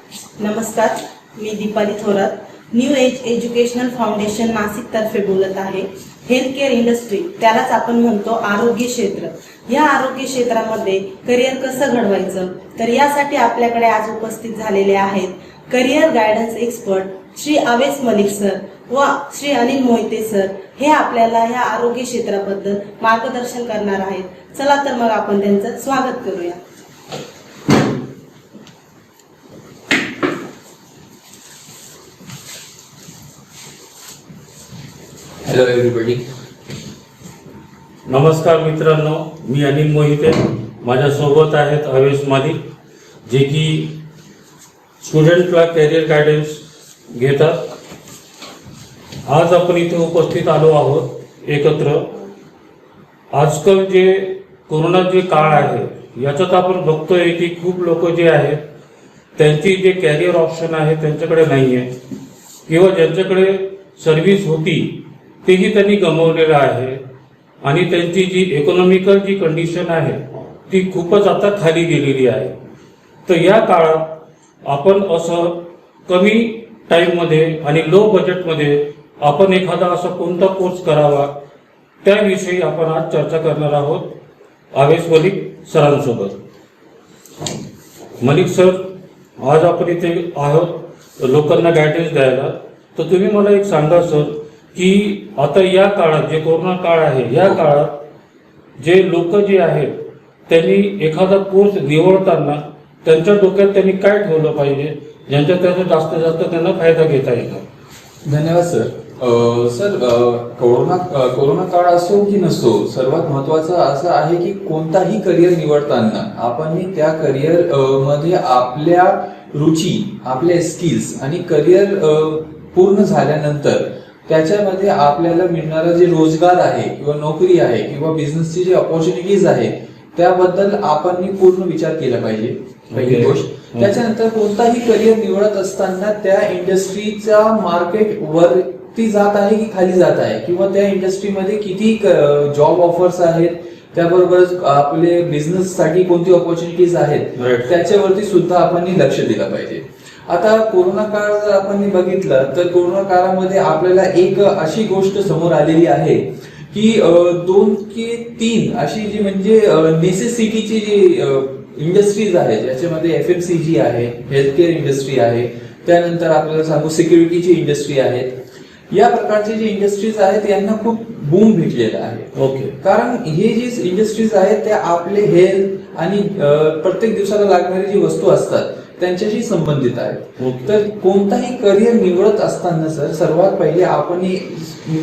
नमस्कार, मी Deepali Thorat, new age educational foundation Nashik तर्फे बोलत आहे। हेल्थ केअर इंडस्ट्री, त्यालाच आपण म्हणतो आरोग्य क्षेत्र। या आरोग्य क्षेत्रामध्ये करिअर कसं घडवायचं, तर यासाठी आपल्याकडे आज उपस्थित झालेले आहेत career guidance expert Shri अवेस Malik sir व श्री अनिल मोहिते सर। हे आपल्याला या आरोग्य क्षेत्राबद्दल मार्गदर्शन करणार आहेत। चला तर मग आपण त्यांचं स्वागत करूया। Hello everybody. नमस्कार मित्रांनो, मी अनिल मोहिते, माझ्यासोबत आहेत अवेस मलिक, जे की स्टुडंटला कॅरियर गायडन्स घेतात। आज आपण इथे उपस्थित आलो आहोत एकत्र। आजकाल जे कोरोना जे काळ आहे याच्यात आपण बघतोय की खूप लोक जे आहेत त्यांची जे कॅरियर ऑप्शन आहे त्यांच्याकडे नाही आहे, किंवा ज्यांच्याकडे सर्व्हिस होती तेही त्यांनी गमावलेलं आहे, आणि त्यांची जी इकॉनॉमिकल जी कंडिशन आहे ती खूपच आता खाली गेलेली आहे। तर या काळात आपण असं कमी टाईममध्ये आणि लो बजेटमध्ये आपण एखादा असा कोणता कोर्स करावा त्याविषयी आपण आज चर्चा करणार आहोत अवेस मलिक सरांसोबत। मलिक सर, आज आपण इथे आहोत लोकांना गायडन्स द्यायला, तर तुम्ही मला एक सांगा सर की आता या काळात जे कोरोना काळ आहे या काळात जे लोक जे आहेत त्यांनी एखादा कोर्स निवडताना त्यांच्या डोक्यात त्यांनी काय ठेवलं पाहिजे ज्यांच्या त्याचा जास्तीत जास्त त्यांना फायदा घेता येईल। धन्यवाद सर। कोरोना काळ असो की नसो, सर्वात महत्वाचं असं आहे की कोणताही करिअर निवडताना आपण त्या करिअर मध्ये आपल्या रुची, आपल्या स्किल्स आणि करिअर पूर्ण झाल्यानंतर त्याच्यामध्ये आपल्याला मिळणारा जे रोजगार आहे किंवा नोकरी आहे किंवा बिझनेसची जे अपॉर्च्युनिटीज आहे त्याबद्दल आपण पूर्ण विचार केला पाहिजे, पहिली गोष्ट। त्याच्यानंतर कोणताही करिअर निवडत असताना त्या इंडस्ट्रीचा मार्केट वरती जात आहे की खाली जात आहे, किंवा त्या इंडस्ट्रीमध्ये किती जॉब ऑफर्स आहेत, त्याबरोबरच आपले बिझनेस साठी कोणती अपॉर्च्युनिटीज आहेत त्याच्यावरती सुद्धा आपण लक्ष दिलं पाहिजे। आता कोरोना काळ जर आपण बघितलं तर कोरोना काळामध्ये आपल्याला एक अशी गोष्ट समोर आलेली आहे की 2 की 3 अशी जी म्हणजे नेसेसिटीची जी इंडस्ट्रीज आहेत, ज्याच्यामध्ये FMCG आहे, हेल्थ केअर इंडस्ट्री आहे, त्यानंतर आपल्याला सांगू सिक्युरिटीची इंडस्ट्री आहेत। या प्रकारचे जे इंडस्ट्रीज आहेत यांना खूप बूम भेटलेला आहे। ओके, कारण हे जे इंडस्ट्रीज आहेत त्या आपले हेल्थ आणि प्रत्येक दिवसाला लागणारी जी वस्तू असतात त्यांच्याशी संबंधित आहेत। तर कोणताही करिअर निवडत असताना सर सर्वात पहिले आपण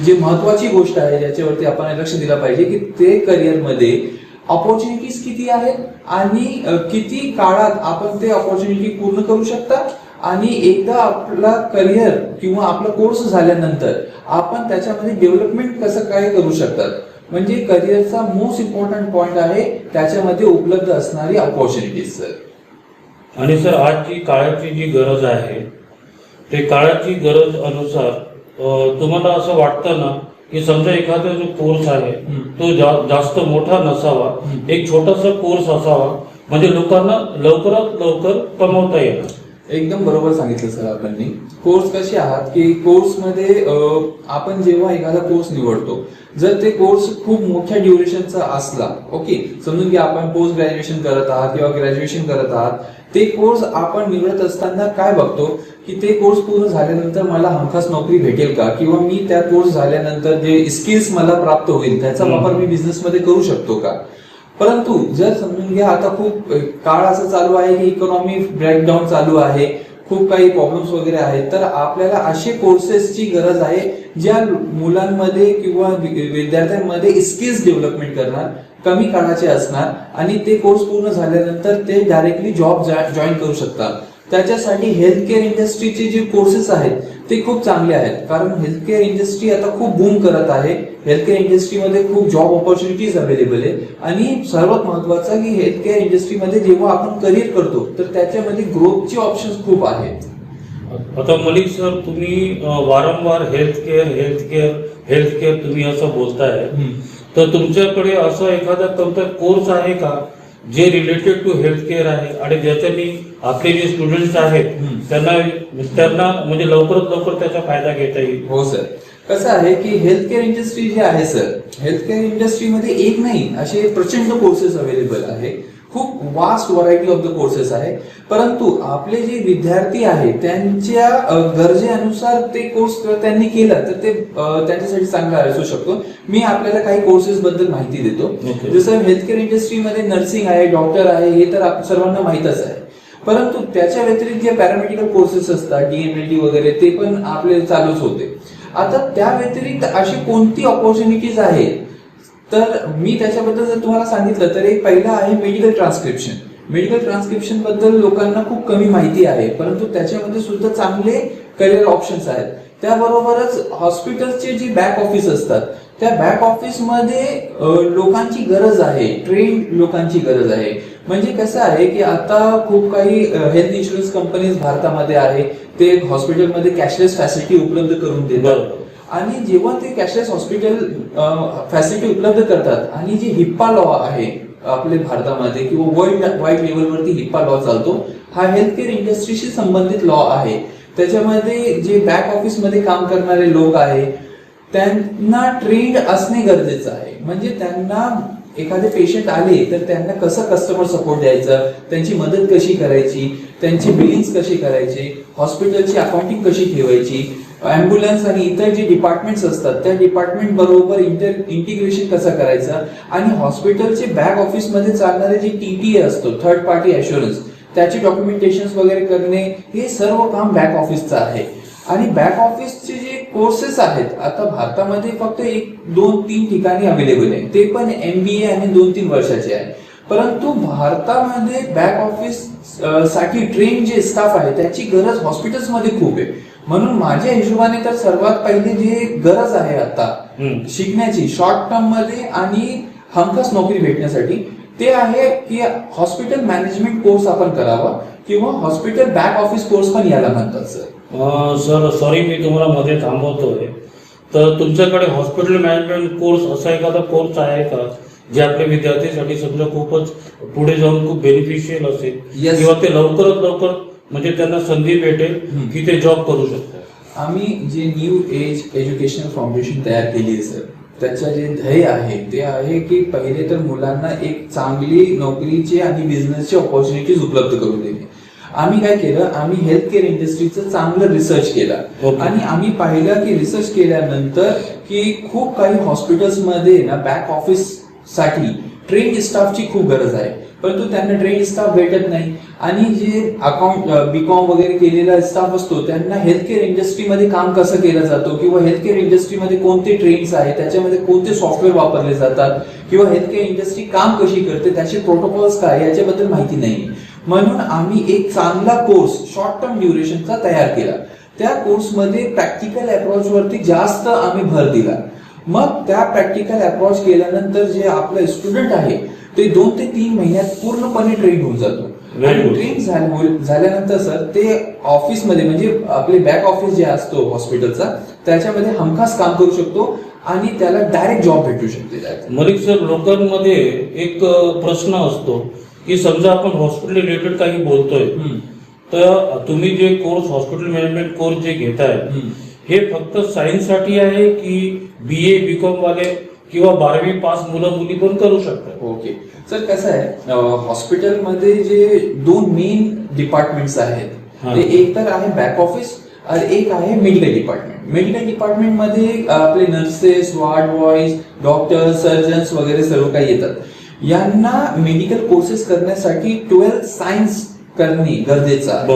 जे महत्वाची गोष्ट आहे ज्याच्यावरती आपण लक्ष दिलं पाहिजे की ते करिअरमध्ये अपॉर्च्युनिटीज किती आहेत आणि किती काळात आपण ते अपॉर्च्युनिटी पूर्ण करू शकता, आणि एकदा आपला करिअर किंवा आपला कोर्स झाल्यानंतर आपण त्याच्यामध्ये डेव्हलपमेंट कसं काय करू शकतात, म्हणजे करिअरचा मोस्ट इम्पॉर्टंट पॉइंट आहे त्याच्यामध्ये उपलब्ध असणारी अपॉर्च्युनिटीज सर। आणि सर, आज जी काळाची जी गरज आहे ते काळाची गरज अनुसार तुम्हाला असं वाटतं ना की समजा एखादा जो कोर्स आहे तो जास्त मोठा नसावा, एक छोटासा कोर्स असावा, म्हणजे लोकांना लवकरात लवकर कमवता येईल। एकदम बरोबर सांगितलं सर आपण। कोर्स कसे आहात की कोर्समध्ये आपण जेव्हा एखादा कोर्स निवडतो, जर ते कोर्स खूप मोठ्या ड्युरेशनचा असला, ओके, समजून की आपण पोस्ट ग्रॅज्युएशन करत आहात किंवा ग्रॅज्युएशन करत आहात, ते कोर्स आपण निवडत असताना काय बघतो की ते कोर्स पूर्ण झाल्यानंतर मला हमखास नोकरी भेटेल का, किंवा मी त्या कोर्स झाल्यानंतर जे स्किल्स मला प्राप्त होईल त्याचा वापर मी बिझनेसमध्ये करू शकतो का। परंतु जर समजून घ्या आता खूप काळ असं चालू आहे की इकॉनॉमी ब्रेकडाऊन चालू आहे, खूप काही प्रॉब्लेम्स वगैरे आहेत, तर आपल्याला असे कोर्सेसची गरज आहे ज्या मुलांमध्ये किंवा विद्यार्थ्यांमध्ये स्किल्स डेव्हलपमेंट करणार, कमी काळाचे असणार, आणि ते कोर्स पूर्ण झाल्यानंतर ते डायरेक्टली जॉब जॉईन करू शकतात। त्याच्यासाठी हेल्थ केअर इंडस्ट्रीचे जे कोर्सेस आहेत ते खूप चांगले आहेत, कारण हेल्थ केअर इंडस्ट्री आता खूप बूम करत आहे। हेल्थ केअर इंडस्ट्रीमध्ये खूप जॉब ऑपॉर्च्युनिटीज अवेलेबल आहे, आणि सर्वात महत्वाचं की हेल्थ केअर इंडस्ट्रीमध्ये जेव्हा आपण करिअर करतो तर त्याच्यामध्ये ग्रोथचे ऑप्शन्स खूप आहेत। आता मलिक सर, तुम्ही वारंवार हेल्थ केअर तुम्ही असं बोलताय, तर तुमच्याकडे असा एखादा कोणता कोर्स आहे का जे रिलेटेड टू हेल्थ केअर आहे आणि ज्याच्यानी आपले जे स्टुडंट्स आहेत त्यांना म्हणजे लवकरात लवकर त्याचा फायदा घेता येईल. हो सर, कसं आहे की हेल्थ केअर इंडस्ट्री जी आहे सर, हेल्थ केअर इंडस्ट्रीमध्ये एक नाही असे प्रचंड कोर्सेस अवेलेबल आहे. खूप vast variety of the courses आहे. परंतु आपले जे विद्यार्थी आहेत त्यांच्या गरजेनुसार ते कोर्स त्यांनी केला तर ते त्यांच्यासाठी चांगला असू शकतो. मी आपल्याला काही कोर्सेस बद्दल माहिती देतो. जसं हेल्थ केअर इंडस्ट्रीमध्ये नर्सिंग आहे, डॉक्टर आहे, हे तर सर्वांना माहीतच आहे. परंतु त्याच्या व्यतिरिक्त जे पॅरामेडिकल कोर्सेस असतात, DMLT वगैरे, ते पण आपले चालूच होते. आता त्या व्यतिरिक्त अशी कोणती ऑपॉर्च्युनिटीज आहेत तर मी त्याच्याबद्दल जर तुम्हाला सांगितलं तर एक पहिला आहे मेडिकल ट्रान्स्क्रिप्शन. मेडिकल ट्रान्स्क्रिप्शन बद्दल लोकांना खूप कमी माहिती आहे, परंतु त्याच्यामध्ये सुद्धा चांगले करिअर ऑप्शन्स आहेत. त्याबरोबरच हॉस्पिटलचे जे बॅक ऑफिस असतात त्या बॅक ऑफिसमध्ये लोकांची गरज आहे, ट्रेन लोकांची गरज आहे. म्हणजे कसं आहे की आता खूप काही हेल्थ इन्शुरन्स कंपनीज भारतामध्ये आहे, ते हॉस्पिटलमध्ये कॅशलेस फॅसिलिटी उपलब्ध करून देतात. आणि जेव्हा ते कॅशलेस हॉस्पिटल फॅसिलिटी उपलब्ध करतात आणि जी हिप्पा लॉ आहे आपल्या भारतामध्ये किंवा वर्ल्ड वाईड लेवलवरती हिप्पा लॉ चालतो, हा हेल्थ केअर इंडस्ट्रीशी संबंधित लॉ आहे. त्याच्यामध्ये जे बॅक ऑफिस मध्ये काम करणारे लोक आहे त्यांना ट्रेंड असणे गरजेचं आहे. म्हणजे त्यांना एखादे पेशंट आले तर त्यांना कसं कस्टमर सपोर्ट द्यायचं, त्यांची मदत कशी करायची, त्यांची बिलिंग्स कशी करायची, हॉस्पिटलची अकाउंटिंग कशी ठेवायची, अँब्युलन्स आणि इतर जे डिपार्टमेंट्स असतात त्या डिपार्टमेंट बरोबर इंटिग्रेशन कसं करायचं, आणि हॉस्पिटलचे बॅक ऑफिस मध्ये चालणारे जे TPA असतो, थर्ड पार्टी अश्युरन्स, त्याचे डॉक्युमेंटेशन वगैरे करणे, हे सर्व काम बॅक ऑफिसचं आहे. आणि बॅक ऑफिसचे जे कोर्सेस आहेत आता भारतामध्ये फक्त 1, 2, 3 ठिकाणी अवेलेबल आहे, ते पण MBA आणि 2-3 वर्षाचे आहे. परंतु भारतामध्ये बॅक ऑफिस साठी ट्रेन जे स्टाफ आहे त्याची गरज हॉस्पिटल्समध्ये खूप आहे. म्हणून माझ्या हिशोबाने तर सर्वात पहिले जे गरज आहे आता शिकण्याची शॉर्ट टर्म मध्ये आणि हमखास नोकरी भेटण्यासाठी, ते आहे की हॉस्पिटल मॅनेजमेंट कोर्स आपण करावा किंवा हॉस्पिटल बॅक ऑफिस कोर्स पण याला म्हणतात सर. सर सॉरी मी तुम्हाला मध्ये थांबवतोय. तर तुमच्याकडे हॉस्पिटल मॅनेजमेंट कोर्स असा एखादा कोर्स आहे का जे आपल्या विद्यार्थ्यांसाठी समजा खूपच पुढे जाऊन खूप बेनिफिशियल असेल किंवा ते लवकरात लवकर म्हणजे त्यांना संधी भेटेल की ते जॉब करू शकतात? आम्ही जे न्यू एज एज्युकेशनल फाउंडेशन तयार केली आहे सर, त्याचं जे ध्येय आहे ते आहे की पहिले तर मुलांना एक चांगली नोकरीची आणि बिझनेसची ऑपॉर्च्युनिटीज उपलब्ध करून देणे. आम्ही काय केलं, आम्ही हेल्थ केअर इंडस्ट्रीचं चांगलं रिसर्च केला आणि आम्ही पाहिलं की रिसर्च केल्यानंतर की खूप काही हॉस्पिटल्समध्ये ना बॅक ऑफिस साठी ट्रेन स्टाफची खूप गरज आहे, परंतु त्यांना ट्रेन स्टाफ भेटत नाही. आणि जे अकाउंट BCom वगैरे केलेला स्टाफ असतो त्यांना हेल्थ केअर इंडस्ट्रीमध्ये काम कसं केलं जातं किंवा हेल्थ केअर इंडस्ट्रीमध्ये कोणते ट्रेन्स आहेत, त्याच्यामध्ये कोणते सॉफ्टवेअर वापरले जातात किंवा हेल्थ केअर इंडस्ट्री काम कशी करते, त्याचे प्रोटोकॉल्स काय, याच्याबद्दल माहिती नाही. म्हणून आम्ही एक चांगला कोर्स शॉर्ट टर्म ड्युरेशनचा तयार केला. त्या कोर्समध्ये प्रॅक्टिकल अप्रोच वरती जास्त आम्ही भर दिला. मग त्या प्रॅक्टिकल अप्रोच केल्यानंतर जे आपलं स्टुडंट आहे ते 2 ते 3 महिन्यात पूर्णपणे ट्रेन होऊन जातो. ट्रेन झाल्यानंतर सर ते ऑफिसमध्ये म्हणजे आपले बॅक ऑफिस जे असतो हॉस्पिटलचा त्याच्यामध्ये हमखास काम करू शकतो आणि त्याला डायरेक्ट जॉब भेटू शकते. मलिक सर, लोकांमध्ये एक प्रश्न असतो की समजा आपण हॉस्पिटल रिलेटेड काही बोलतोय तर तुम्ही जे कोर्स हॉस्पिटल मॅनेजमेंट कोर्स जे घेताय हे फक्त सायन्स साठी आहे की BA BCom वाले किंवा 12वी पास मुलं मुली पण करू शकतात? ओके सर, कसं आहे हॉस्पिटलमध्ये जे 2 मेन डिपार्टमेंट्स आहेत ते एक तर आहे बॅक ऑफिस आणि एक आहे मेडिकल डिपार्टमेंट. मेडिकल डिपार्टमेंट मध्ये आपले nurses, ward boys, doctor, surgeons वगैरे सर्व काही येतात. यांना मेडिकल कोर्सेस करण्यासाठी 12th सायन्स करणे गरजेचं आहे.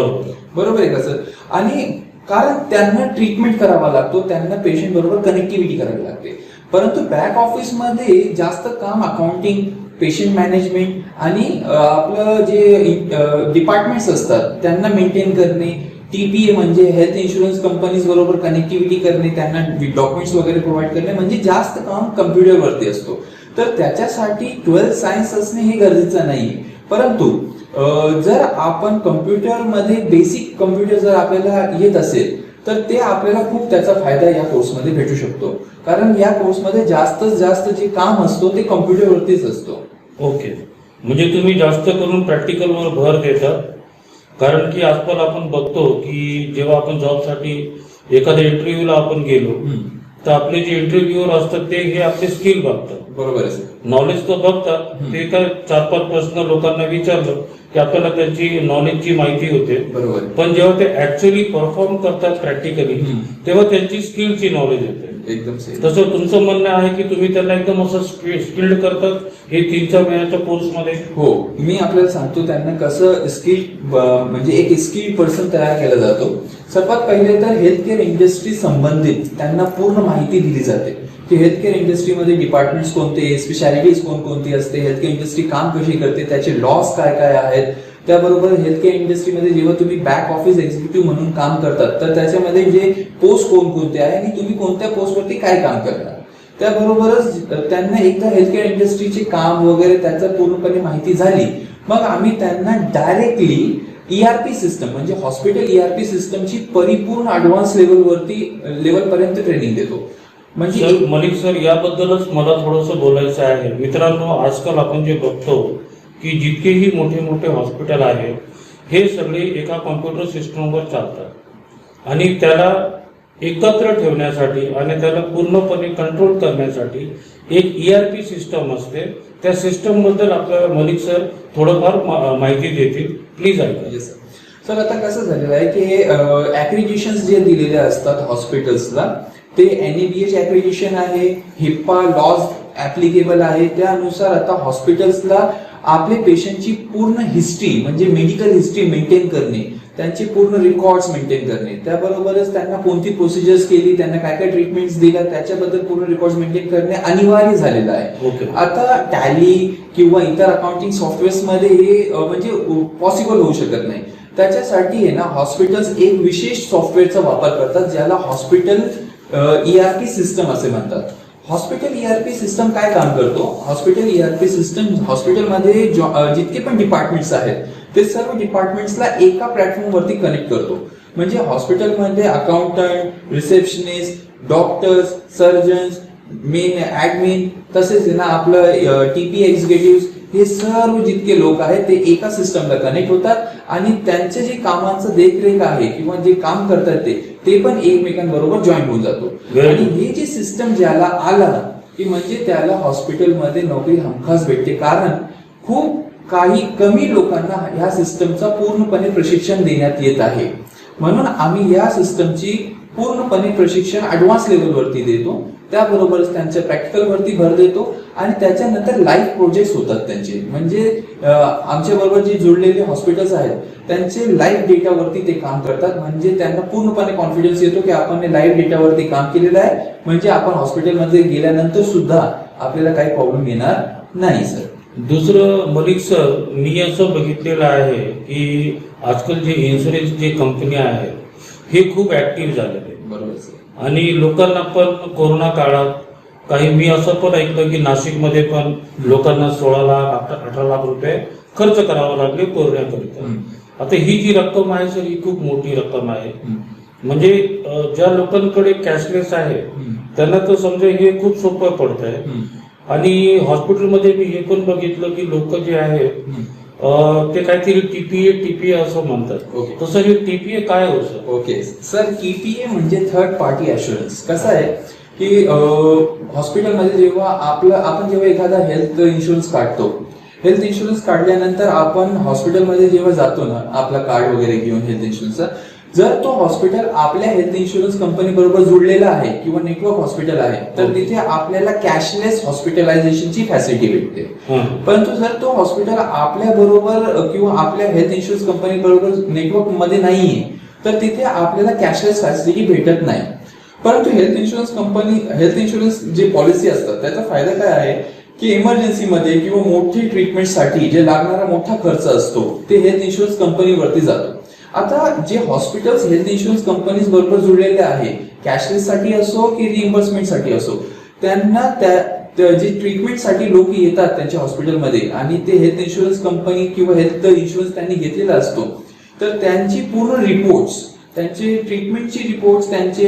बरोबर आहे का सर? आणि कारण त्यांना ट्रीटमेंट करावा लागतो, त्यांना पेशंट बरोबर कनेक्टिव्हिटी करावी लागते. परंतु बॅक ऑफिस मध्ये जास्त काम अकाउंटिंग, पेशंट मॅनेजमेंट आणि आपलं जे डिपार्टमेंट्स असतात त्यांना मेंटेन करणे, TPA म्हणजे हेल्थ इन्शुरन्स कंपनीज बरोबर कनेक्टिव्हिटी करणे, त्यांना डॉक्युमेंट्स वगैरे प्रोव्हाइड करणे, म्हणजे जास्त काम कम्प्युटरवरती असतो. तर त्याच्यासाठी 12th सायन्स असणे हे गरजेचं नाही. परंतु जर आपण कम्प्युटरमध्ये बेसिक कम्प्युटर जर आपल्याला येत असेल तर ते आपल्याला खूप त्याचा फायदा या कोर्समध्ये भेटू शकतो. कारण या कोर्समध्ये जास्तीत जास्त जे काम असतो ते कम्प्युटरवरतीच असतो. ओके, म्हणजे तुम्ही जास्त करून प्रॅक्टिकलवर भर देता, कारण की आजकाल आपण बघतो की जेव्हा आपण जॉबसाठी एखाद्या इंटरव्ह्यूला आपण गेलो तर आपले जे इंटरव्ह्यूअर असतात ते हे आपले स्किल बघतात, बरोबर आहे सर. नॉलेज तर बघतात. ते काय 4-5 प्रश्न लोकांना विचारलं की आपल्याला त्यांची नॉलेजची माहिती होते, बरोबर आहे. पण जेव्हा ते ऍक्च्युअली परफॉर्म करतात प्रॅक्टिकली तेव्हा त्यांची स्किलची नॉलेज येते. एकदम सही. तसं तुमचं म्हणणं आहे की तुम्ही त्यांना एकदम असं स्किल्ड करतात हे 3-4 महिन्याच्या कोर्समध्ये? हो, मी आपल्याला सांगतो त्यांना कसं स्किल म्हणजे एक स्किल पर्सन तयार केला जातो. सर्वात पहिले तर हेल्थकेअर इंडस्ट्री संबंधित त्यांना पूर्ण माहिती दिली जाते की हेल्थकेअर इंडस्ट्रीमध्ये डिपार्टमेंट्स कोणते, स्पेशालिटीज कोणकोणती असते, हेल्थकेअर इंडस्ट्री काम कशी करते, त्याचे लॉस काय काय आहेत. त्याबरोबर हेल्थकेअर इंडस्ट्रीमध्ये जेव्हा तुम्ही बॅक ऑफिस एक्झिक्युटिव्ह म्हणून काम करतात तर त्याच्यामध्ये जे पोस्ट कोणकोणते आहे आणि तुम्ही कोणत्या पोस्टवरती काय काम करता. त्याबरोबरच त्यांना एकदा हेल्थकेअर इंडस्ट्रीचे काम वगैरे त्याचं पूर्णपणे माहिती झाली, मग आम्ही त्यांना डायरेक्टली ERP सिस्टम म्हणजे हॉस्पिटल ERP सिस्टमची परिपूर्ण ऍडव्हान्स लेवलपर्यंत ट्रेनिंग देतो. म्हणजे सर, मलिक सर, याबद्दलच मला थोडंसं बोलायचं आहे. मित्रांनो, आजकाल आपण जे बघतो की जितकेही मोठे मोठे हॉस्पिटल आहेत हे सगळे एका कॉम्प्युटर सिस्टमवर चालतात आणि त्याला एकत्र ठेवण्यासाठी आणि त्याला पूर्णपणे कंट्रोल करण्यासाठी एक ERP सिस्टम असते. त्या सिस्टम बद्दल आपल्याला मलिक सर थोडंफार माहिती देतील, प्लीज ऐका. सर, आता कसं झालेलं आहे की ऍक्रिडिशन जे दिलेले असतात हॉस्पिटल्सला ते NABH ऍक्रिडिशन आहे, HIPAA लॉज ऍप्लिकेबल आहे. त्यानुसार आता हॉस्पिटल्सला आपले पेशंटची पूर्ण हिस्ट्री म्हणजे मेडिकल हिस्ट्री मेंटेन करणे, त्यांचे पूर्ण रेकॉर्ड्स मेंटेन करणे, त्याबरोबरच त्यांना कोणती प्रोसिजर्स केली, त्यांना काय काय ट्रीटमेंट्स दिल्या त्याच्याबद्दल पूर्ण रेकॉर्ड्स मेंटेन करणे अनिवार्य झालेलं आहे. आता टॅली किंवा इतर अकाउंटिंग सॉफ्टवेअर्स मध्ये हे म्हणजे पॉसिबल होऊ शकत नाही. त्याच्यासाठी आहे ना हॉस्पिटल्स एक विशेष सॉफ्टवेअरचा वापर करतात ज्याला हॉस्पिटल ERP सिस्टम असे म्हणतात. हॉस्पिटल ERP सिस्टम काय काम करतो? हॉस्पिटल ERP सिस्टम हॉस्पिटलमध्ये जितके पण डिपार्टमेंट्स आहेत ते सर्व डिपार्टमेंट्सला एका प्लॅटफॉर्मवरती कनेक्ट करतो. म्हणजे हॉस्पिटलमध्ये accountant, receptionist, doctors, surgeons, main admin, तसेच ना आपलं TP एक्झिक्युटिव्ह, हे सर्व जितके लोक आहेत ते एका सिस्टमला कनेक्ट होतात आणि त्यांचे जे कामांचं देखरेख आहे किंवा जे काम करतात ते पण एकमेकांबरोबर जॉईन होऊन जातो. आणि हे जे सिस्टम ज्याला आला की म्हणजे त्याला हॉस्पिटलमध्ये नोकरी हमखास भेटते, कारण खूप काही कमी लोकांना ह्या सिस्टमचा पूर्णपणे प्रशिक्षण देण्यात येत आहे. म्हणून आम्ही या सिस्टमची पूर्णपणे प्रशिक्षण ऍडव्हान्स लेवलवरती देतो. त्याबरोबरच त्यांच्या प्रॅक्टिकल वरती भर देतो आणि त्याच्यानंतर लाईव्ह प्रोजेक्ट होतात त्यांचे. म्हणजे आमच्या बरोबर जे जुळलेले हॉस्पिटल्स आहेत त्यांचे लाईव्ह डेटावरती ते काम करतात. म्हणजे त्यांना पूर्णपणे कॉन्फिडन्स येतो की आपण लाईव्ह डेटावरती काम केलेलं आहे, म्हणजे आपण हॉस्पिटलमध्ये गेल्यानंतर सुद्धा आपल्याला काही प्रॉब्लेम येणार नाही. सर, दुसरं मलिक सर, मी असं बघितलेलं आहे की आजकाल जे इन्शुरन्स जे कंपन्या आहेत हे खूप ऍक्टिव्ह झालेले. बरोबर सर. आणि लोकांना पण कोरोना काळात काही, मी असं पण ऐकलं की नाशिकमध्ये पण लोकांना 16 लाख 18 लाख रुपये खर्च करावा लागले कोरोनाकरिता. आता ही जी रक्कम आहे सर ही खूप मोठी रक्कम आहे. म्हणजे ज्या लोकांकडे कॅशलेस आहे त्यांना तर समजा हे खूप सोपं पडत आहे. आणि हॉस्पिटलमध्ये मी हे पण बघितलं की लोक जे आहेत ते काहीतरी TPA असं म्हणतात. तसं हे TPA काय हो सर? ओके सर, TPA म्हणजे थर्ड पार्टी अश्युरन्स. कसं आहे की हॉस्पिटलमध्ये जेव्हा आपण जेव्हा एखादा हेल्थ इन्शुरन्स काढतो, हेल्थ इन्शुरन्स काढल्यानंतर आपण हॉस्पिटलमध्ये जेव्हा जातो ना आपला कार्ड वगैरे घेऊन हेल्थ इन्शुरन्सचा, जर तो हॉस्पिटल आपल्या हेल्थ इन्शुरन्स कंपनी बरोबर जुळलेला आहे किंवा नेटवर्क हॉस्पिटल आहे तर तिथे आपल्याला कॅशलेस हॉस्पिटलायझेशनची फॅसिलिटी भेटते. परंतु जर तो हॉस्पिटल आपल्या बरोबर किंवा आपल्या हेल्थ इन्शुरन्स कंपनी बरोबर नेटवर्क मध्ये नाहीये तर तिथे आपल्याला कॅशलेस फॅसिलिटी भेटत नाही. परंतु हेल्थ इन्शुरन्स जे पॉलिसी असतात त्याचा फायदा काय आहे की इमर्जन्सीमध्ये किंवा मोठी ट्रीटमेंटसाठी जे लागणारा मोठा खर्च असतो ते हेल्थ इन्शुरन्स कंपनीवरती जातो. आता जे हॉस्पिटल्स हेल्थ इन्शुरन्स कंपनीज बरोबर जुळलेले आहे, कॅशलेस साठी असो की रिइम्बर्समेंट साठी असो, त्यांना जे ट्रीटमेंटसाठी लोक येतात त्यांच्या हॉस्पिटलमध्ये आणि ते हेल्थ इन्शुरन्स कंपनी किंवा हेल्थ इन्शुरन्स त्यांनी घेतलेला असतो तर त्यांची पूर्ण रिपोर्ट्स त्यांचे ट्रीटमेंटची रिपोर्ट्स, त्यांचे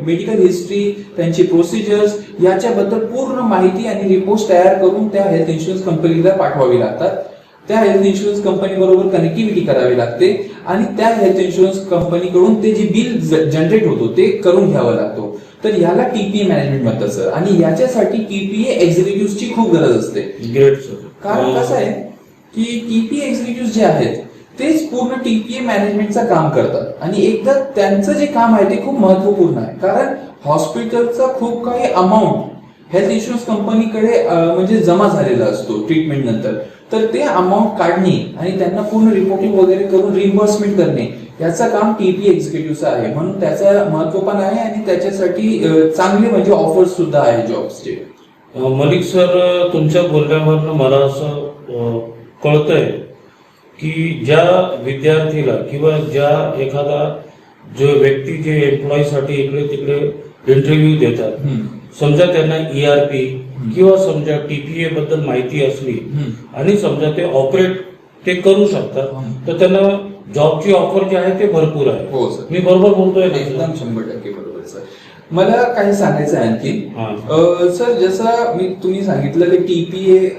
मेडिकल हिस्ट्री, त्यांची प्रोसिजर्स याच्याबद्दल पूर्ण माहिती आणि रिपोर्ट्स तयार करून त्या हेल्थ इन्शुरन्स कंपनीला पाठवावी लागतात. त्या हेल्थ इन्शुरन्स कंपनी बरोबर कनेक्टिव्हिटी करावी लागते आणि त्या हेल्थ इन्शुरन्स कंपनीकडून ते जे बिल जनरेट होतो ते करून घ्यावं लागतो. तर याला टीपीए मॅनेजमेंट म्हणतात सर. आणि याच्यासाठी टीपीए एक्झिक्युटिव्हची खूप गरज असते. Great sir. कारण कसं आहे की टीपीए एक्झिक्युटिव्ह जे आहेत तेच पूर्ण टीपीए मॅनेजमेंटचं काम करतात आणि एकदा त्यांचं जे काम आहे ते खूप महत्वपूर्ण आहे. कारण हॉस्पिटलचा खूप काही अमाऊंट हेल्थ इन्शुरन्स कंपनीकडे म्हणजे जमा झालेला असतो ट्रीटमेंट नंतर. तर ते अमाऊंट काढणे आणि त्यांना पूर्ण रिपोर्टिंग वगैरे करून रिइम्बर्समेंट करणे याचं काम टीपीए एक्झिक्युटिव्हचं आहे. म्हणून त्याचं महत्व पण आहे आणि त्याच्यासाठी चांगले म्हणजे ऑफर्स सुद्धा आहे जॉब्सचे. मलिक सर, तुमच्या बोलण्यावरनं मला असं कळतंय की ज्या विद्यार्थीला किंवा ज्या एखादा जो व्यक्ती जे एम्प्लॉईसाठी इकडे तिकडे इंटरव्ह्यू देतात, समजा त्यांना ईआरपी किंवा समजा टीपीए बद्दल माहिती असली आणि समजा ते ऑपरेट ते करू शकतात तर त्यांना जॉबची ऑफर जी आहे ते भरपूर आहे. हो सर, मी बरोबर बोलतोय? एकदम 100% बरोबर सर. मला काही सांगायचं आहे आणखी सर. जसं तुम्ही सांगितलं की टीपीए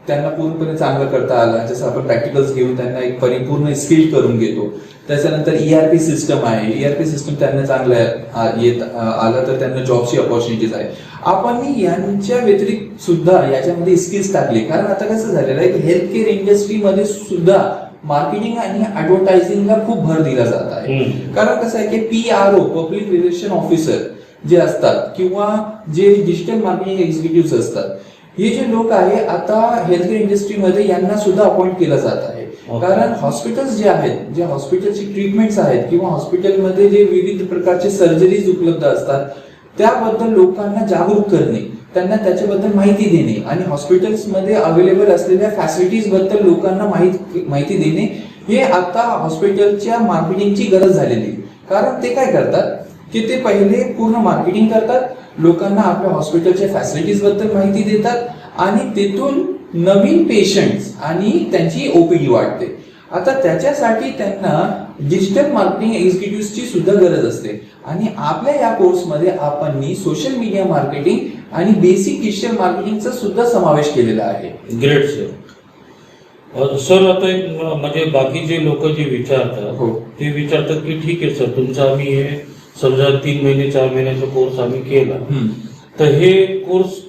त्यांना पूर्णपणे चांगलं करता आला. जसं आपण प्रॅक्टिकल्स घेऊन त्यांना एक परिपूर्ण स्किल करून घेतो. त्याच्यानंतर ईआरपी सिस्टम आहे. ईआरपी सिस्टम त्यांना चांगलं येत आलं तर त्यांना जॉबची ऑपॉर्च्युनिटीज आहे. आपण यांच्या व्यतिरिक्त सुद्धा याच्यामध्ये स्किल्स टाकले. कारण आता कसं झालेलं आहे की हेल्थ केअर इंडस्ट्रीमध्ये सुद्धा मार्केटिंग आणि ऍडव्हर्टायझिंगला खूप भर दिला जात आहे. कारण कसं आहे की PRO पब्लिक रिलेशन ऑफिसर जे असतात किंवा जे डिजिटल मार्केटिंग एक्झिक्युटिव्ह असतात, हे जे लोक आहे आता हेल्थ केअर इंडस्ट्रीमध्ये यांना सुद्धा अपॉइंट केलं जात आहे. कारण हॉस्पिटल्स जे आहेत, जे हॉस्पिटलची ट्रीटमेंट्स आहेत किंवा हॉस्पिटलमध्ये जे विविध प्रकारचे सर्जरीज उपलब्ध असतात त्याबद्दल लोकांना जागरूक करणे, त्यांना त्याच्याबद्दल माहिती देणे आणि हॉस्पिटल्समध्ये अवेलेबल असलेल्या फॅसिलिटीज बद्दल लोकांना माहिती देणे हे आता हॉस्पिटलच्या मार्केटिंगची गरज झालेली. कारण ते काय करतात की ते पहिले पूर्ण मार्केटिंग करतात, लोकांना आपल्या हॉस्पिटलच्या फॅसिलिटीज बद्दल माहिती देतात आणि तिथून नवीन पेशंट्स आणि त्यांची ओपीडी वाढते. आता त्याच्यासाठी त्यांना डिजिटल मार्केटिंग एक्झिक्युटिव्हची सुद्धा गरज असते आणि आपल्या या कोर्समध्ये आपण सोशल मीडिया मार्केटिंग आणि बेसिक डिजिटल मार्केटिंगचा सुद्धा समावेश केलेला आहे. Great sir. सर, आता एक म्हणजे बाकी जे लोक जे विचारतात ते विचारतात की ठीक आहे सर, तुमचं आम्ही हे समजा 3 महिने 4 महिन्याचा कोर्स आम्ही केला, तर हे कोर्स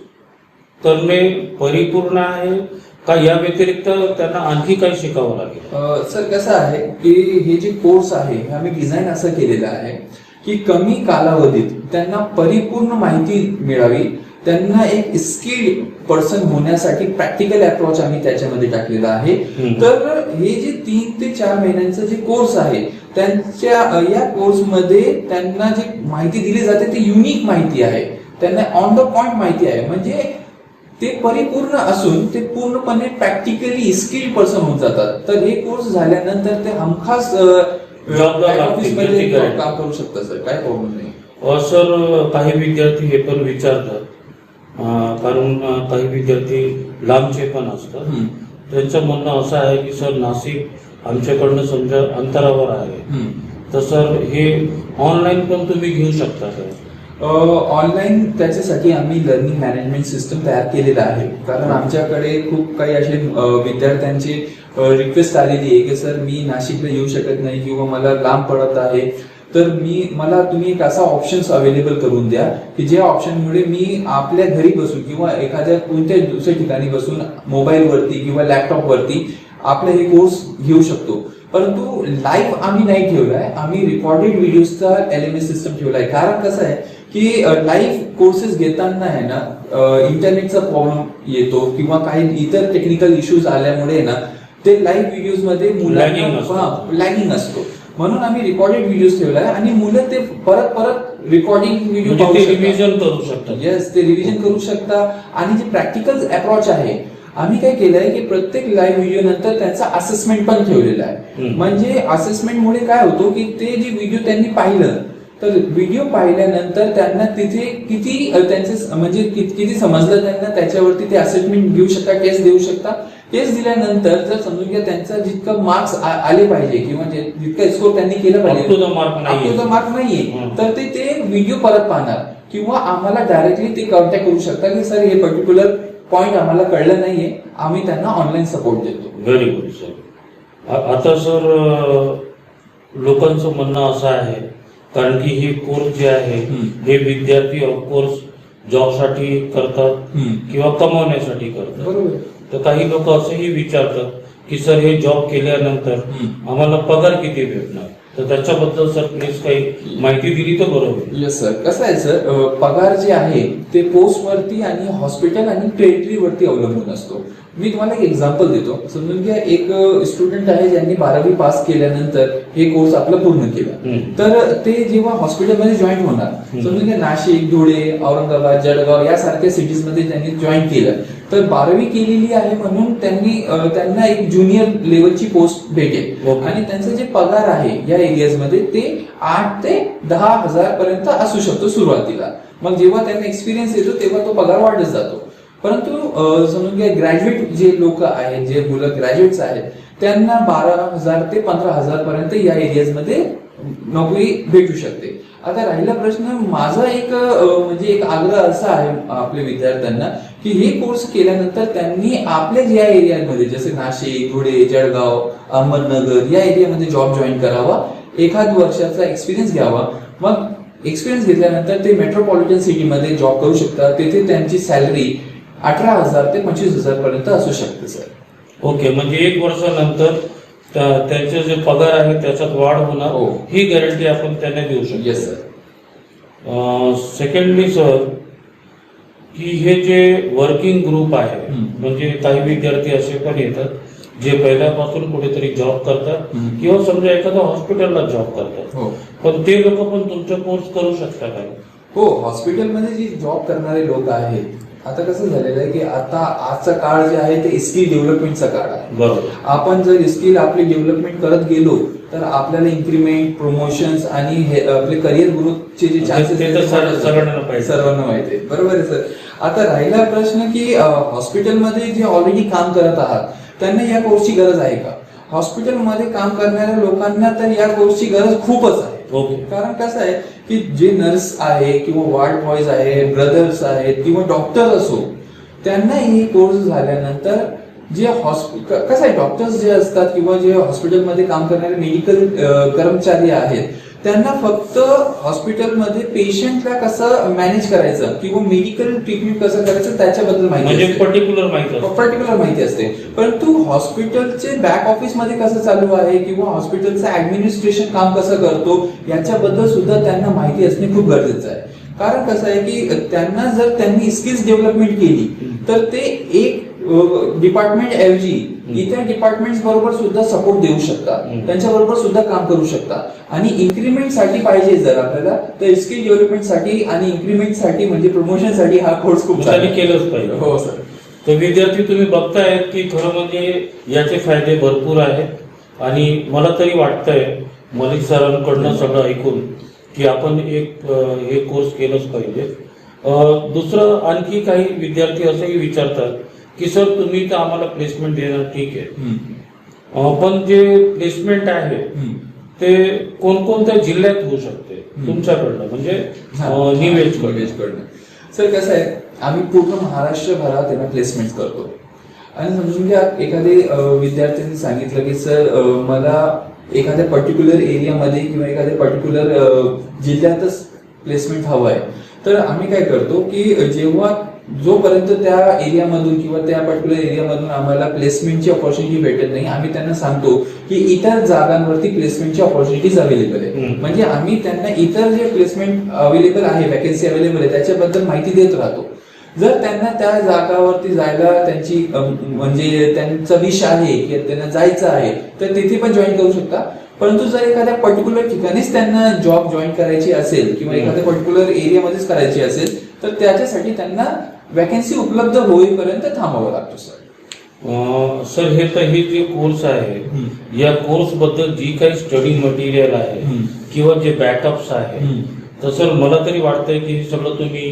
करणे परिपूर्ण आहे का या व्यतिरिक्त त्यांना आणखी काही शिकावं लागेल? सर कसं आहे की हे जे कोर्स आहे हे आम्ही डिझाईन असं केलेलं आहे की कमी कालावधीत त्यांना परिपूर्ण माहिती मिळावी, त्यांना एक स्किल्ड पर्सन होण्यासाठी प्रॅक्टिकल अप्रोच आम्ही त्याच्यामध्ये टाकलेला आहे. तर हे जे 3 ते 4 महिन्यांचा जे कोर्स आहे त्यांच्या या कोर्समध्ये त्यांना जी माहिती दिली जाते ती युनिक माहिती आहे, त्यांना ऑन द पॉइंट माहिती आहे. म्हणजे ते परिपूर्ण असून ते पूर्णपणे प्रॅक्टिकली स्किल्ड पर्सन होऊन जातात. तर हे कोर्स झाल्यानंतर ते हमखास ऑफिसमध्ये काम करू शकतात सर, काय प्रॉब्लेम नाही. सर, काही विद्यार्थी हे पण विचारतात कारण काही विद्यार्थी लांबचे पण असतात. त्यांचं म्हणणं असं आहे की सर नाशिक आमच्याकडनं समजा अंतरावर आहे, तर सर हे ऑनलाईन पण तुम्ही घेऊ शकता सर? ऑनलाईन त्याच्यासाठी आम्ही लर्निंग मॅनेजमेंट सिस्टम तयार केलेला आहे. कारण आमच्याकडे खूप काही असे विद्यार्थ्यांची रिक्वेस्ट आलेली आहे की सर मी नाशिकला येऊ शकत नाही किंवा मला लांब पडत आहे, तर मला तुम्ही एक असा ऑप्शन्स अवेलेबल करून द्या की ज्या ऑप्शनमुळे मी आपल्या घरी बसून किंवा एखाद्या कोणत्या दुसऱ्या ठिकाणी बसून मोबाईलवरती किंवा लॅपटॉपवरती आपला हे कोर्स घेऊ शकतो. परंतु लाईव्ह आम्ही नाही ठेवलाय, आम्ही रेकॉर्डेड व्हिडिओजचा LMS सिस्टम ठेवलाय. कारण कसं आहे की लाईव्ह कोर्सेस घेताना आहे ना इंटरनेटचा प्रॉब्लेम येतो किंवा काही इतर टेक्निकल इश्यूज आल्यामुळे ना ते लाईव्ह व्हिडिओज मध्ये मुलांना लॅगिंग असतो. म्हणून आम्ही रेकॉर्डेड व्हिडिओज ठेवलाय आणि मुलं ते परत रिकॉर्डिंग व्हिडिओ रिव्हिजन करू शकतात. येस, ते रिव्हिजन करू शकता. आणि जे प्रॅक्टिकल अप्रोच आहे आम्ही काय केलंय की प्रत्येक लाईव्ह व्हिडिओ नंतर त्यांचा असेसमेंट पण ठेवलेला आहे. म्हणजे असेसमेंटमुळे काय होतो की ते जे व्हिडिओ त्यांनी पाहिलं तर व्हिडिओ पाहिल्यानंतर त्यांना तिथे किती त्यांचे म्हणजे किती समजलं त्यांना त्याच्यावरती ते असेसमेंट घेऊ शकता, टेस्ट देऊ शकता. टेस्ट दिल्यानंतर जर समजून घ्या त्यांचा जितका मार्क्स आले पाहिजे किंवा जितका स्कोर त्यांनी केला Up to पाहिजे the mark नाहीये. up to the mark नाहीये, तर ते व्हिडिओ परत पाहणार किंवा आम्हाला डायरेक्टली ते कॉन्टॅक्ट करू शकता की सर हे पर्टिक्युलर पॉइंट आम्हाला कळलं नाहीये, आम्ही त्यांना ऑनलाईन सपोर्ट देतो. Very good sir. आता सर लोकांचं म्हणणं असं आहे, कारण की हे कोर्स जे आहे हे विद्यार्थी ऑफकोर्स जॉबसाठी करतात किंवा कमावण्यासाठी करतात. बरोबर. तर काही लोक असंही विचारतात की सर हे जॉब केल्यानंतर आम्हाला पगार किती भेटणार, तर त्याच्याबद्दल सर प्लीज काही माहिती दिली तर बरं होईल. Yes sir. कसं आहे सर, पगार जे आहे ते पोस्टवरती आणि हॉस्पिटल आणि टेरिटरीवरती अवलंबून असतो. मी तुम्हाला एक एक्झाम्पल देतो. समजून घ्या एक स्टुडंट आहे ज्यांनी 12वी पास केल्यानंतर हे कोर्स आपला पूर्ण केला, तर ते जेव्हा हॉस्पिटलमध्ये जॉईन होणार, समजून घ्या नाशिक, धुळे, औरंगाबाद, जळगाव यासारख्या सिटीज मध्ये त्यांनी जॉईन केलं, तर 12वी केलेली आहे म्हणून त्यांना एक ज्युनियर लेवलची पोस्ट भेटेल आणि त्यांचा जे पगार आहे या एरियाजमध्ये ते 8 ते 10,000 पर्यंत असू शकतो सुरुवातीला. मग जेव्हा त्यांना एक्सपिरियन्स येतो तेव्हा तो पगार वाढत जातो. परंतु समजून घ्या ग्रॅज्युएट जे लोक आहेत, जे मुलं ग्रॅज्युएट्स आहेत, त्यांना 12,000 ते 15,000 पर्यंत या एरियाजमध्ये नोकरी भेटू शकते. आता राहिला प्रश्न, माझा एक म्हणजे एक आग्रह असा आहे आपल्या विद्यार्थ्यांना की हे कोर्स केल्यानंतर त्यांनी आपल्या ज्या एरियामध्ये जसे नाशिक, धुळे, जळगाव, अहमदनगर या एरियामध्ये जॉब जॉईन करावा, एखाद वर्षाचा एक्सपिरियन्स घ्यावा. मग एक्सपिरियन्स घेतल्यानंतर ते मेट्रोपॉलिटन सिटीमध्ये जॉब करू शकतात. तेथे त्यांची सॅलरी 18,000 ते 25,000 पर्यंत असू शकते सर. ओके, म्हणजे 1 वर्षानंतर त्यांचे जे पगार आहे त्याच्यात वाढ होणार, ही गॅरंटी आपण त्यांना देऊ शकतो. Yes sir. सेकंडली सर, की हे जे वर्किंग ग्रुप आहे, म्हणजे काही विद्यार्थी असे पण येतात जे पहिल्यापासून कुठेतरी जॉब करतात किंवा समजा एखाद्या हॉस्पिटलला जॉब करतात, पण ते लोक पण तुमचा कोर्स करू शकतात काय? हो, हॉस्पिटलमध्ये जे जॉब करणारे लोक आहेत, आता कसं झालेलं आहे की आता आजचा काळ जे आहे ते स्किल डेव्हलपमेंटचा काळ आहे. बरोबर. आपण जर स्किल आपली डेव्हलपमेंट करत गेलो तर आपल्याला इन्क्रीमेंट, प्रमोशन्स आणि आपले करिअर ग्रोथचे जे चान्सेस सर्वांना माहिती आहे. बरोबर आहे सर. आता राहिला प्रश्न की हॉस्पिटलमध्ये जे ऑलरेडी काम करत आहात त्यांना या कोर्सची गरज आहे का? हॉस्पिटलमध्ये काम करणाऱ्या लोकांना तर या कोर्सची गरज खूपच आहे. कारण कसं आहे की जे नर्स आहे किंवा वार्ड बॉयज आहे, ब्रदर्स आहेत किंवा डॉक्टर असो, त्यांना हे कोर्स झाल्यानंतर जे कसं आहे, डॉक्टर्स जे असतात किंवा जे हॉस्पिटलमध्ये काम करणारे मेडिकल कर्मचारी आहेत, त्यांना फक्त हॉस्पिटलमध्ये पेशंटला कसं मॅनेज करायचं किंवा मेडिकल ट्रीटमेंट कसं करायचं त्याच्याबद्दल माहिती पर्टिक्युलर माहिती असते. परंतु हॉस्पिटलचे बॅक ऑफिस मध्ये कसं चालू आहे किंवा हॉस्पिटलचं ऍडमिनिस्ट्रेशन काम कसं करतो याच्याबद्दल सुद्धा त्यांना माहिती असणे खूप गरजेचं आहे. कारण कसं आहे की त्यांनी स्किल्स डेव्हलपमेंट केली तर ते एक डिपार्टमेंट ऐवजी इतर डिपार्टमेंट बरोबर सुद्धा सपोर्ट देऊ शकतात, त्यांच्या बरोबर सुद्धा काम करू शकतात. आणि इन्क्रीमेंट साठी पाहिजे जर आपल्याला, तर स्किल डेव्हलपमेंट साठी आणि इन्क्रीमेंट साठी म्हणजे प्रमोशन साठी हा कोर्स खूप केलंच पाहिजे. हो सर. तर विद्यार्थी तुम्ही बघतायत की खरं म्हणजे याचे फायदे भरपूर आहेत आणि मला तरी वाटतंय मलिक सरांकडनं सगळं ऐकून की आपण हे कोर्स केलंच पाहिजे. दुसरं आणखी काही विद्यार्थी असंही विचारतात की सर तुम्ही तर आम्हाला प्लेसमेंट देणार, ठीक आहे, पण जे प्लेसमेंट आहे ते कोणकोणत्या जिल्ह्यात होऊ शकते तुमच्याकडनं, म्हणजे न्यू एजकडनं? सर कसं आहे, आम्ही पूर्ण महाराष्ट्रभरात त्यांना प्लेसमेंट करतो. आणि समजून घ्या एखादे विद्यार्थ्यांनी सांगितलं की सर मला एखाद्या पर्टिक्युलर एरियामध्ये किंवा एखाद्या पर्टिक्युलर जिल्ह्यातच प्लेसमेंट हवं आहे, तर आम्ही काय करतो की जेव्हा जोपर्यंत त्या एरियामधून किंवा त्या पर्टिक्युलर एरियामधून आम्हाला प्लेसमेंटची ऑपॉर्च्युनिटी भेटत नाही, आम्ही त्यांना सांगतो की इतर जागांवरती प्लेसमेंटची ऑपॉर्च्युनिटीज अवेलेबल आहे. म्हणजे आम्ही त्यांना इतर जे प्लेसमेंट अवेलेबल आहे, वॅकन्सी अवेलेबल आहे त्याच्याबद्दल माहिती देत राहतो. जर त्यांना त्या जागावरती जायला त्यांची म्हणजे त्यांचा विश आहे की त्यांना जायचं आहे तर तिथे पण जॉईन करू शकता. परंतु जर एखाद्या पर्टिक्युलर ठिकाणीच त्यांना जॉब जॉईन करायची असेल किंवा एखाद्या पर्टिक्युलर एरियामध्येच करायची असेल तर त्याच्यासाठी त्यांना वॅकन्सी उपलब्ध होईपर्यंत थांबावं लागतो सर. सर हे जे कोर्स आहे, या कोर्स बद्दल जी काही स्टडी मटेरियल आहे किंवा जे बॅकअप्स आहे, तर सर मला तरी वाटतंय की हे सगळं तुम्ही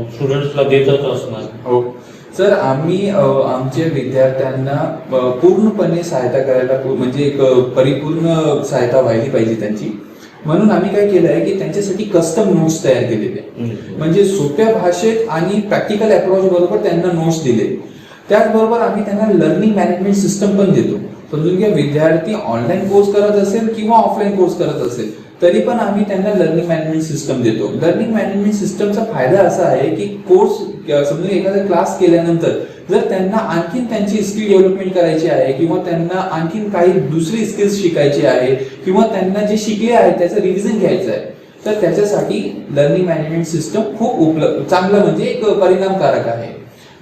स्टुडंट्सला देतच असणार. हो सर आम्ही आमच्या विद्यार्थ्यांना पूर्णपणे सहायता करायला म्हणजे एक परिपूर्ण सहायता व्हायला पाहिजे त्यांची, म्हणून आम्ही काय केलं आहे की त्यांच्यासाठी कस्टम नोट्स तयार केलेले, म्हणजे सोप्या भाषेत आणि प्रॅक्टिकल अप्रोच बरोबर त्यांना नोट्स दिले. त्याचबरोबर आम्ही त्यांना लर्निंग मॅनेजमेंट सिस्टम पण देतो. समजून घ्या, विद्यार्थी ऑनलाईन कोर्स करत असेल किंवा ऑफलाईन कोर्स करत असेल तरी पण आम्ही त्यांना लर्निंग मॅनेजमेंट सिस्टम देतो. लर्निंग मॅनेजमेंट सिस्टमचा फायदा असा आहे की कोर्स समजून एखादा क्लास केल्यानंतर जर त्यांना आणखीन त्यांची स्किल डेव्हलपमेंट करायची आहे किंवा त्यांना आणखीन काही दुसरी स्किल्स शिकायची आहे किंवा त्यांना जे शिकले आहे त्याचं रिव्हिजन घ्यायचं आहे, तर त्याच्यासाठी लर्निंग मॅनेजमेंट सिस्टम खूप चांगलं म्हणजे एक परिणामकारक आहे.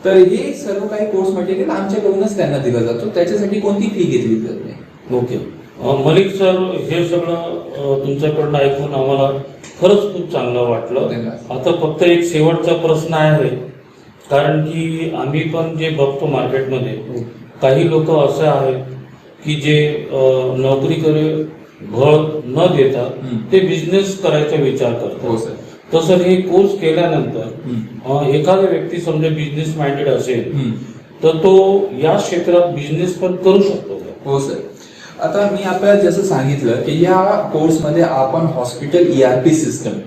तर हे सर्व काही कोर्स मटेरियल आमच्याकडूनच त्यांना दिलं जातो, त्याच्यासाठी कोणती फी घेतली जात नाही. ओके मलिक सर, हे सगळं तुमच्याकडनं ऐकून आम्हाला खरंच खूप चांगलं वाटलं. आता फक्त एक शेवटचा प्रश्न आहे, कारण की आम्ही पण जे बघतो मार्केटमध्ये काही लोक असे आहेत की जे नोकरीकडे भर न देता ते बिझनेस करायचा विचार करतात. तसं हे कोर्स केल्यानंतर एखादा व्यक्ती समजा बिझनेस माइंडेड असेल तर तो या क्षेत्रात बिझनेस पण करू शकतो. हो सर, आता मी आपल्याला जसं सांगितलं की या कोर्समध्ये आपण hospital ERP system,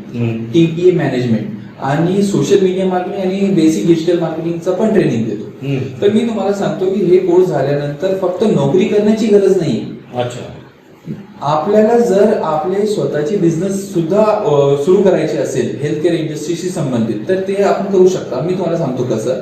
TPA management आणि सोशल मीडिया मार्केटिंग आणि बेसिक डिजिटल मार्केटिंगचं पण ट्रेनिंग देतो. तर मी तुम्हाला सांगतो की हे कोर्स झाल्यानंतर फक्त नोकरी करण्याची गरज नाही. अच्छा, आपल्याला जर आपले स्वतःचे बिझनेस सुद्धा सुरू करायचे असेल हेल्थकेअर इंडस्ट्रीशी संबंधित, तर ते आपण करू शकता. मी तुम्हाला सांगतो कसं.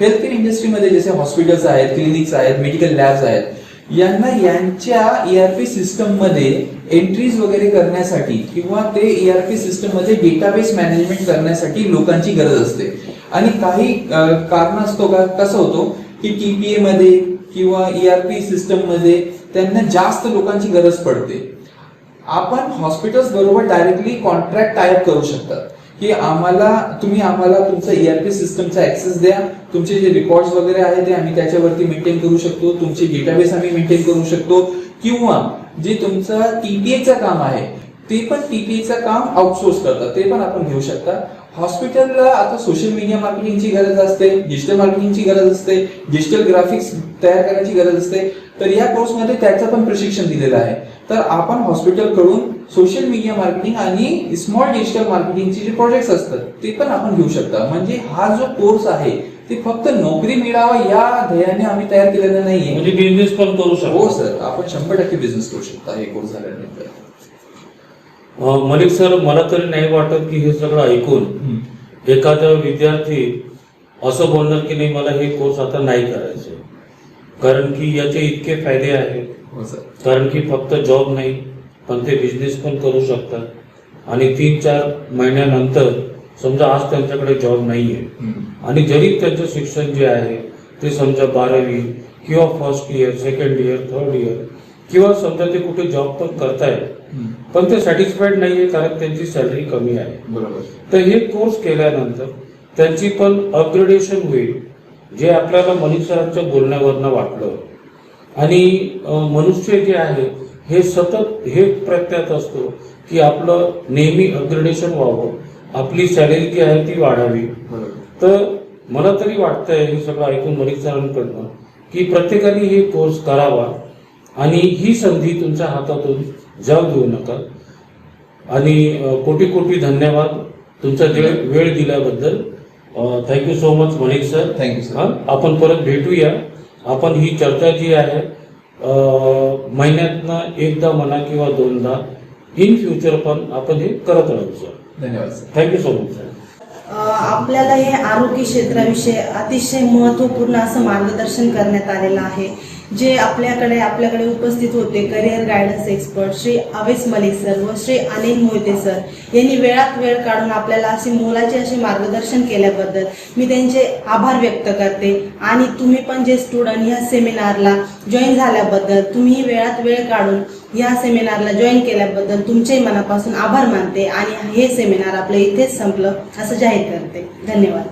हेल्थकेअर इंडस्ट्रीमध्ये जसे हॉस्पिटल्स आहेत, क्लिनिक्स आहेत, मेडिकल लॅब्स आहेत, यांना यांच्या ERP सिस्टम मध्ये एंट्रीज वगैरे करण्यासाठी किंवा ते ERP सिस्टम मध्ये डेटाबेस मॅनेजमेंट करण्यासाठी लोकांची गरज असते. आणि काही कारणास्तव कसं होतो की TPA मध्ये किंवा ERP सिस्टम मध्ये त्यांना जास्त लोकांची गरज पडते. आपण हॉस्पिटल्स बरोबर डायरेक्टली कॉन्ट्रॅक्ट टायअप करू शकता की तुम्ही आम्हाला तुमचा ERP सिस्टमचा ऍक्सेस द्या, तुमचे जे रेकॉर्ड्स वगैरे आहे ते आम्ही त्याच्यावरती मेंटेन करू शकतो, तुमचे डेटाबेस आम्ही मेंटेन करू शकतो, किंवा जे तुमचं TPAचं काम आहे ते पण TPAचं काम आउटसोर्स करतात, ते पण आपण घेऊ शकता. हॉस्पिटलला आता सोशल मीडिया मार्केटिंगची गरज असते, डिजिटल मार्केटिंगची गरज असते, डिजिटल ग्राफिक्स तयार करण्याची गरज असते, तर या कोर्समध्ये त्याचं पण प्रशिक्षण दिलेलं आहे. तर आपण हॉस्पिटलकडून सोशल मीडिया मार्केटिंग आणि स्मॉल डिजिटल मार्केटिंगचे जे प्रोजेक्ट्स असतात ते पण आपण घेऊ शकता. म्हणजे हा जो कोर्स आहे ते फक्त नोकरी मिळावा या ध्येयाने आम्ही तयार केलेला नाहीये, म्हणजे बिझनेस पण करू शकतो. हो सर, आपण 100% बिझनेस करू शकता हे कोर्स झाल्यानंतर. मलिक सर, मला तरी नाही वाटत की हे सगळं ऐकून एखादा विद्यार्थी असं बोलणार की नाही मला हे कोर्स आता नाही करायचे, कारण की याचे इतके फायदे आहेत. हो सर, कारण की फक्त जॉब नाही पण ते बिझनेस पण करू शकतात. आणि 3-4 महिन्यानंतर समजा आज त्यांच्याकडे जॉब नाहीये आणि जरी त्यांचं शिक्षण जे आहे ते समजा 12वी किंवा first year, second year, third year किंवा समजा ते कुठे जॉब पण करतायत पण ते सॅटिस्फाईड नाहीये कारण त्यांची सॅलरी कमी आहे. बरोबर. तर हे कोर्स केल्यानंतर त्यांची पण अपग्रेडेशन होईल, जे आपल्याला मलिक सरांच्या बोलण्यावरनं वाटलं. आणि मनुष्य जे आहे हे सतत हे प्रयत्नात असतो की आपलं नेहमी अपग्रेडेशन व्हावं, आपली सॅलरी जी आहे ती वाढावी. तर मला तरी वाटतंय हे सगळं ऐकून मलिक सरांकडनं की प्रत्येकाने हे कोर्स करावा आणि ही संधी तुमच्या हातातून जाऊ देऊ नका. आणि कोटी कोटी धन्यवाद तुमचा वेळ दिल्याबद्दल. Thank you so much Malik sir. Thank you sir. आपण परत भेटूया. आपण ही चर्चा जी आहे महिन्यातनं एकदा म्हणा किंवा 2दा इन फ्युचर पण आपण हे करत राहू सर. धन्यवाद sir. Thank you so much sir. आपल्याला हे आरोग्य क्षेत्राविषयी अतिशय महत्त्वपूर्ण असं मार्गदर्शन करण्यात आलेलं आहे. जे आपल्याकडे उपस्थित होते career guidance expert Shri अवेस Malik sir व श्री अनिल मोहिते सर यांनी वेळात वेळ काढून आपल्याला असे मोलाचे असे मार्गदर्शन केल्याबद्दल मी त्यांचे आभार व्यक्त करते. आणि तुम्ही पण जे स्टुडंट ह्या सेमिनारला जॉईन झाल्याबद्दल, तुम्ही वेळात वेळ काढून ह्या सेमिनारला जॉईन केल्याबद्दल तुमच्याही मनापासून आभार मानते आणि हे सेमिनार आपलं इथेच संपलं असं जाहीर करते. धन्यवाद.